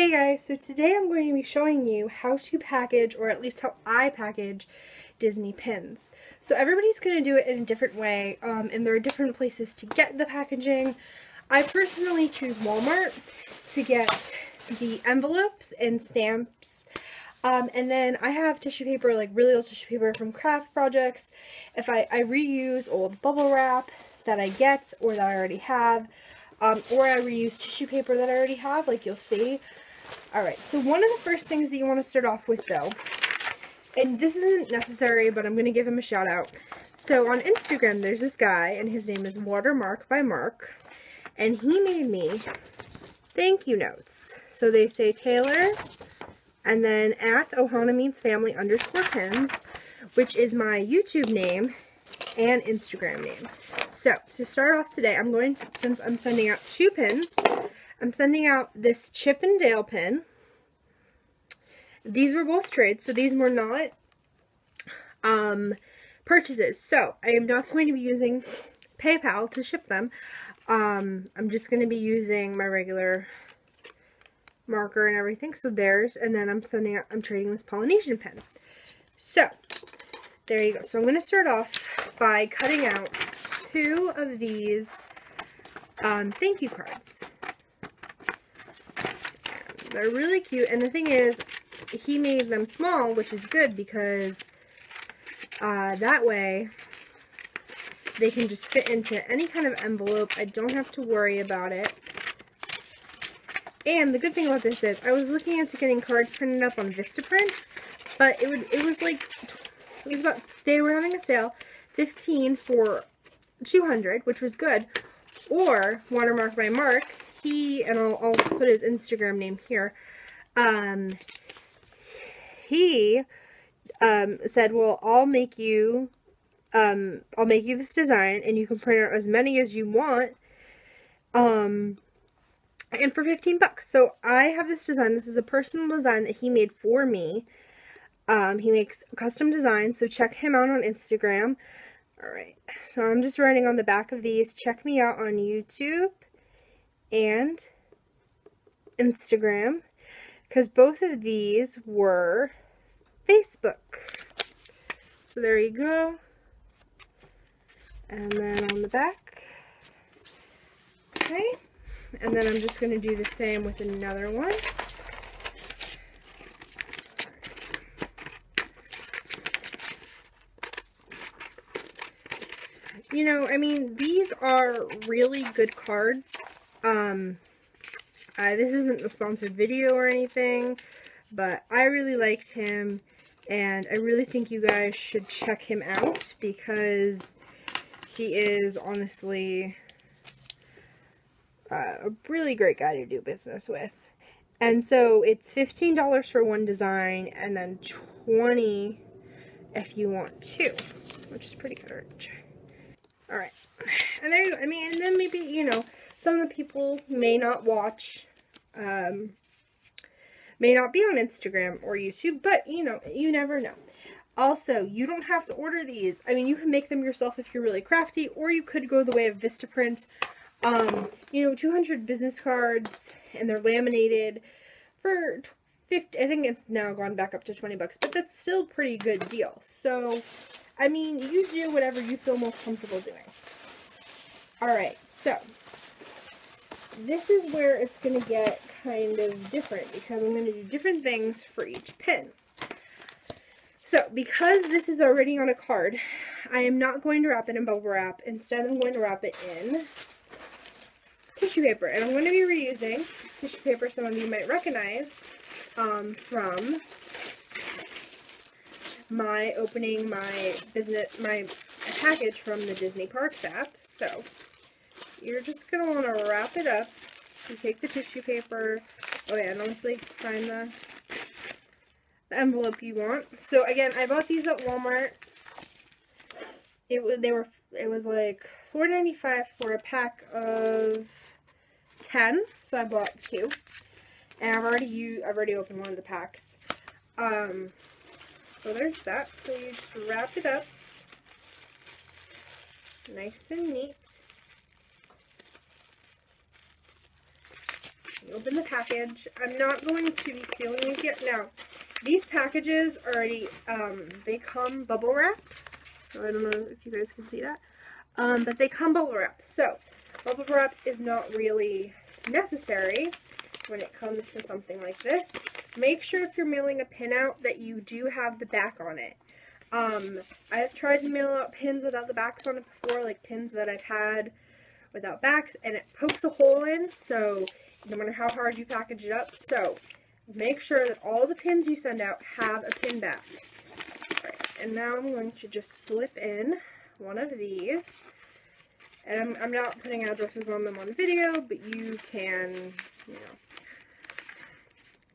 Hey guys, so today I'm going to be showing you how to package, or at least how I package, Disney pins. So everybody's going to do it in a different way, and there are different places to get the packaging. I personally choose Walmart to get the envelopes and stamps, and then I have tissue paper, like really old tissue paper from craft projects. If I reuse old bubble wrap that I get or that I already have, or I reuse tissue paper that I already have, like you'll see. Alright, so one of the first things that you want to start off with, though, and this isn't necessary, but I'm going to give him a shout out. So on Instagram, there's this guy, and his name is Watermark by Mark, and he made me thank you notes. So they say Taylor, and then at Ohana Means Family _pins, which is my YouTube name and Instagram name. So to start off today, I'm going to, since I'm sending out 2 pins, I'm sending out this Chip and Dale pin. These were both trades, so these were not purchases. So I am not going to be using PayPal to ship them. I'm just going to be using my regular marker and everything. So there's, and then I'm trading this Polynesian pen. So there you go. So I'm going to start off by cutting out 2 of these thank you cards. They're really cute, and the thing is, he made them small, which is good because that way they can just fit into any kind of envelope. I don't have to worry about it. And the good thing about this is, I was looking into getting cards printed up on Vistaprint, but it was about, they were having a sale, 15 for 200, which was good. Or Watermark by Mark, and I'll put his Instagram name here, he said, well, I'll make you this design, and you can print out as many as you want, and for 15 bucks. So I have this design. This is a personal design that he made for me. He makes custom designs, so check him out on Instagram. Alright, so I'm just writing on the back of these, check me out on YouTube and Instagram, because both of these were Facebook. So there you go. And then on the back. Okay. And then I'm just going to do the same with another one. You know, I mean, these are really good cards. This isn't a sponsored video or anything, but I really liked him, and I really think you guys should check him out, because he is honestly a really great guy to do business with. And so it's $15 for one design, and then $20 if you want 2, which is pretty good. Alright, and there you go. I mean, and then maybe, you know, some of the people may not watch, may not be on Instagram or YouTube, but, you know, you never know. Also, you don't have to order these. I mean, you can make them yourself if you're really crafty, or you could go the way of Vistaprint. You know, 200 business cards, and they're laminated for 50, I think it's now gone back up to 20 bucks, but that's still a pretty good deal. So, I mean, you do whatever you feel most comfortable doing. Alright, so this is where it's going to get kind of different, because I'm going to do different things for each pin. So, because this is already on a card, I am not going to wrap it in bubble wrap. Instead, I'm going to wrap it in tissue paper. And I'm going to be reusing tissue paper some of you might recognize from my opening my package from the Disney Parks app. So you're just going to want to wrap it up. You take the tissue paper. Oh yeah, and honestly, find the envelope you want. So again, I bought these at Walmart. It was like $4.95 for a pack of 10. So I bought 2. And I've already opened one of the packs. So there's that. So you just wrap it up nice and neat. you open the package. I'm not going to be sealing these yet. Now, these packages already, they come bubble wrapped. So I don't know if you guys can see that. But they come bubble wrapped. So, bubble wrap is not really necessary when it comes to something like this. Make sure if you're mailing a pin out that you do have the back on it. I've tried to mail out pins without the backs on it before, like pins that I've had without backs, and it pokes a hole in, so no matter how hard you package it up. So make sure that all the pins you send out have a pin back. Alright, and now I'm going to just slip in one of these. And I'm not putting addresses on them on video, but you can, you know,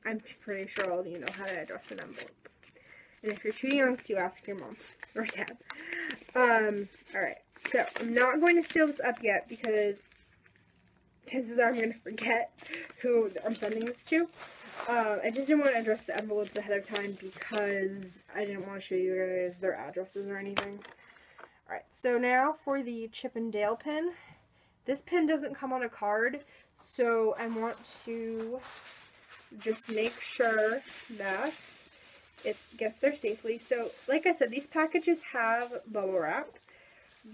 I'm pretty sure all of you know how to address an envelope. And if you're too young to, ask your mom or dad. Alright, so I'm not going to seal this up yet because chances are I'm going to forget who I'm sending this to. I just didn't want to address the envelopes ahead of time because I didn't want to show you guys their addresses or anything. Alright, so now for the Chip and Dale pin. This pin doesn't come on a card, so I want to just make sure that it gets there safely. So, like I said, these packages have bubble wrap,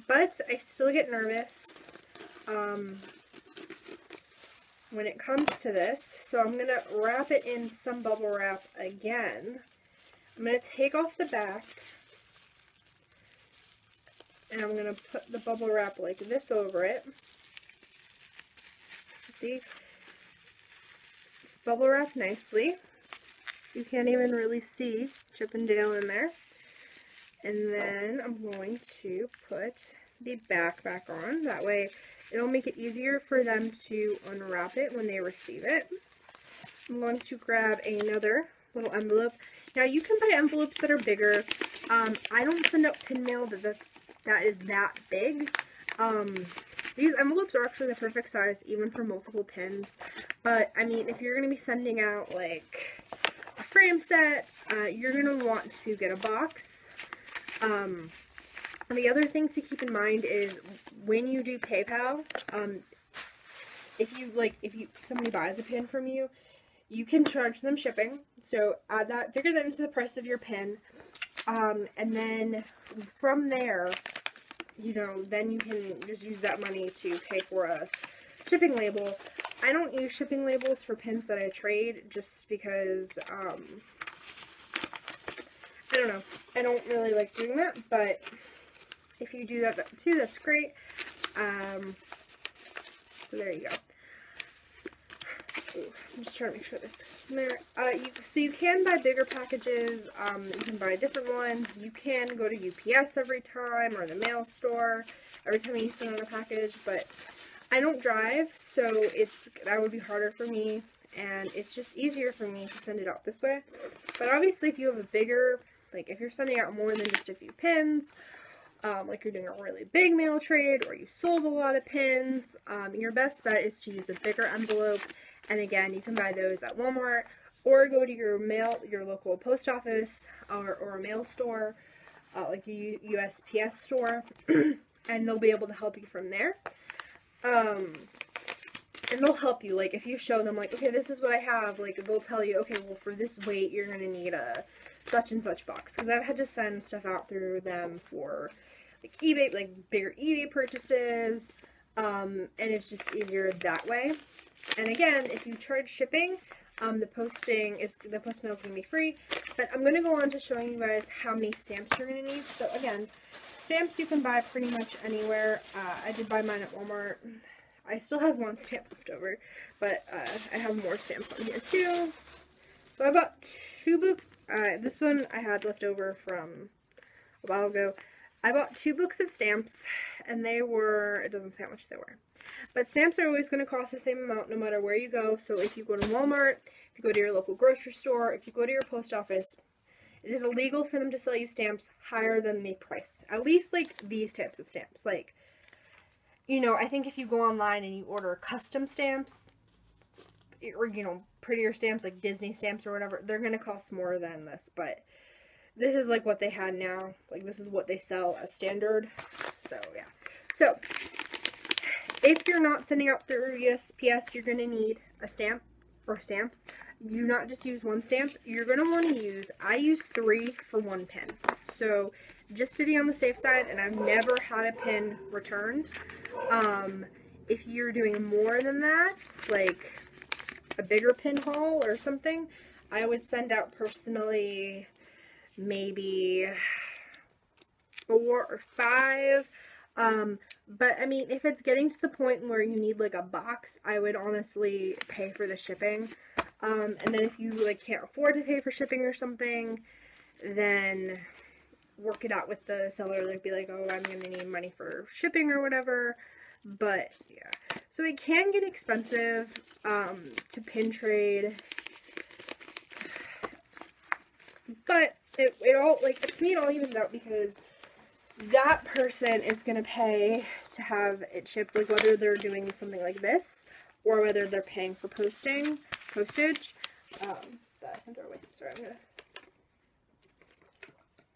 but I still get nervous when it comes to this. So I'm going to wrap it in some bubble wrap again. I'm going to take off the back, and I'm going to put the bubble wrap like this over it. See? It's bubble wrapped nicely. You can't even really see Chip and Dale in there. And then I'm going to put the back on. That way it'll make it easier for them to unwrap it when they receive it. I'm going to grab another little envelope. Now you can buy envelopes that are bigger. I don't send out pin mail that is that big. These envelopes are actually the perfect size even for multiple pins. But I mean, if you're going to be sending out like a frame set, you're going to want to get a box. The other thing to keep in mind is when you do PayPal, if somebody buys a pin from you, you can charge them shipping. So figure that into the price of your pin, and then from there, you know, then you can just use that money to pay for a shipping label. I don't use shipping labels for pins that I trade just because, I don't know, I don't really like doing that, but if you do that too, that's great. So there you go. Ooh, I'm just trying to make sure this goes in there. So you can buy bigger packages, you can buy different ones. You can go to UPS every time, or the mail store, every time you send out a package, but I don't drive, so that would be harder for me, and it's just easier for me to send it out this way. But obviously if you have a bigger, like if you're sending out more than just a few pins, like you're doing a really big mail trade, or you sold a lot of pins, your best bet is to use a bigger envelope. And again, you can buy those at Walmart, or go to your local post office, or a mail store, like a USPS store, and they'll be able to help you from there. And they'll help you, like, if you show them, like, okay, this is what I have, like, they'll tell you, okay, well, for this weight, you're going to need a such and such box, because I've had to send stuff out through them for, like, eBay, like, bigger eBay purchases, and it's just easier that way. And again, if you charge shipping, the post mail is going to be free, but I'm going to go on to showing you guys how many stamps you're going to need. So again, stamps you can buy pretty much anywhere. I did buy mine at Walmart. I still have one stamp left over, but I have more stamps on here too. So I bought two books. This one I had left over from a while ago. I bought 2 books of stamps, and they were, it doesn't say how much they were. But stamps are always going to cost the same amount no matter where you go. So if you go to Walmart, if you go to your local grocery store, if you go to your post office, it is illegal for them to sell you stamps higher than the price. At least, like, these types of stamps. Like, you know, I think if you go online and you order custom stamps, or, you know, prettier stamps, like Disney stamps or whatever, they're going to cost more than this. But this is, like, what they had now. Like, this is what they sell as standard. So, yeah. So, if you're not sending out through USPS, you're going to need a stamp. for stamps, you not just use one stamp. You're going to want to use, I use 3 for 1 pin. So just to be on the safe side, and I've never had a pin returned. If you're doing more than that, like a bigger pin haul or something, I would send out personally maybe 4 or 5. But I mean, if it's getting to the point where you need like a box, I would honestly pay for the shipping. And then if you like can't afford to pay for shipping or something, then work it out with the seller. Like be like, oh, I'm gonna need money for shipping or whatever. But yeah, so it can get expensive to pin trade, but it all, like, to me it all evens out, because that person is going to pay to have it shipped, like whether they're doing something like this or whether they're paying for postage. That I can throw away. Sorry,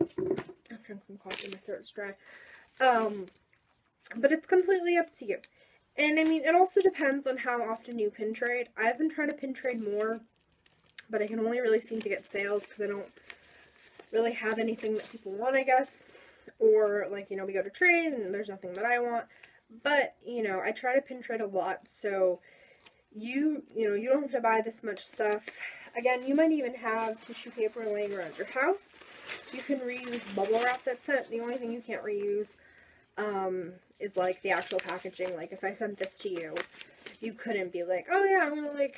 I'm drinking some coffee, my throat's dry. But it's completely up to you. And I mean, it also depends on how often you pin trade. I've been trying to pin trade more, but I can only really seem to get sales because I don't really have anything that people want, I guess. Or, like, you know, we go to trade and there's nothing that I want. But, you know, I try to pin trade a lot, so you know, you don't have to buy this much stuff. Again, you might even have tissue paper laying around your house. You can reuse bubble wrap that's sent. The only thing you can't reuse is like the actual packaging. Like if I sent this to you, you couldn't be like, oh yeah, I'm gonna like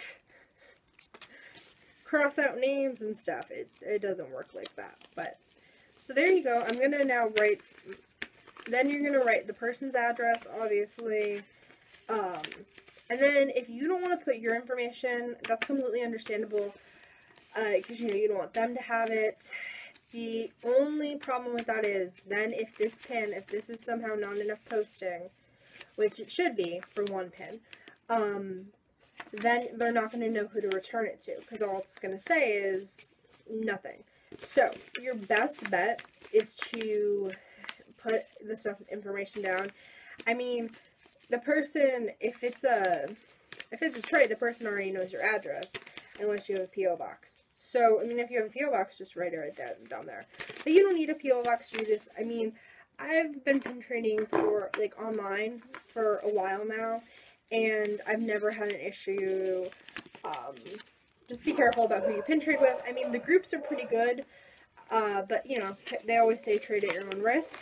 cross out names and stuff. It doesn't work like that. But so there you go. I'm gonna now write, then you're gonna write the person's address, obviously. And then if you don't want to put your information, that's completely understandable, because you know you don't want them to have it. The only problem with that is, then if this is somehow not enough posting, which it should be for 1 pin, then they're not going to know who to return it to, because all it's going to say is nothing. So, your best bet is to put the stuff, information down. I mean, the person, if it's a trade, the person already knows your address, unless you have a P.O. box. So, I mean, if you have a P.O. box, just write it right down there. But you don't need a P.O. box to do this. I mean, I've been pin trading for, like, online for a while now, and I've never had an issue. Just be careful about who you pin trade with. I mean, the groups are pretty good, but, you know, they always say trade at your own risk.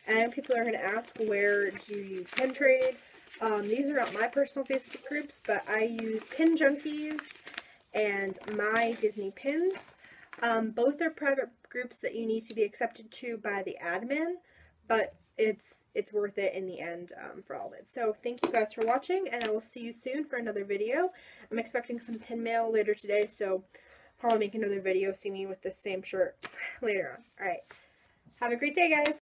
And people are going to ask, where do you pin trade? These are not my personal Facebook groups, but I use Pin Junkies and My Disney Pins. Both are private groups that you need to be accepted to by the admin, but it's worth it in the end for all of it. So thank you guys for watching, and I will see you soon for another video. I'm expecting some pin mail later today, so probably make another video, see me with the same shirt later on. Alright, have a great day, guys!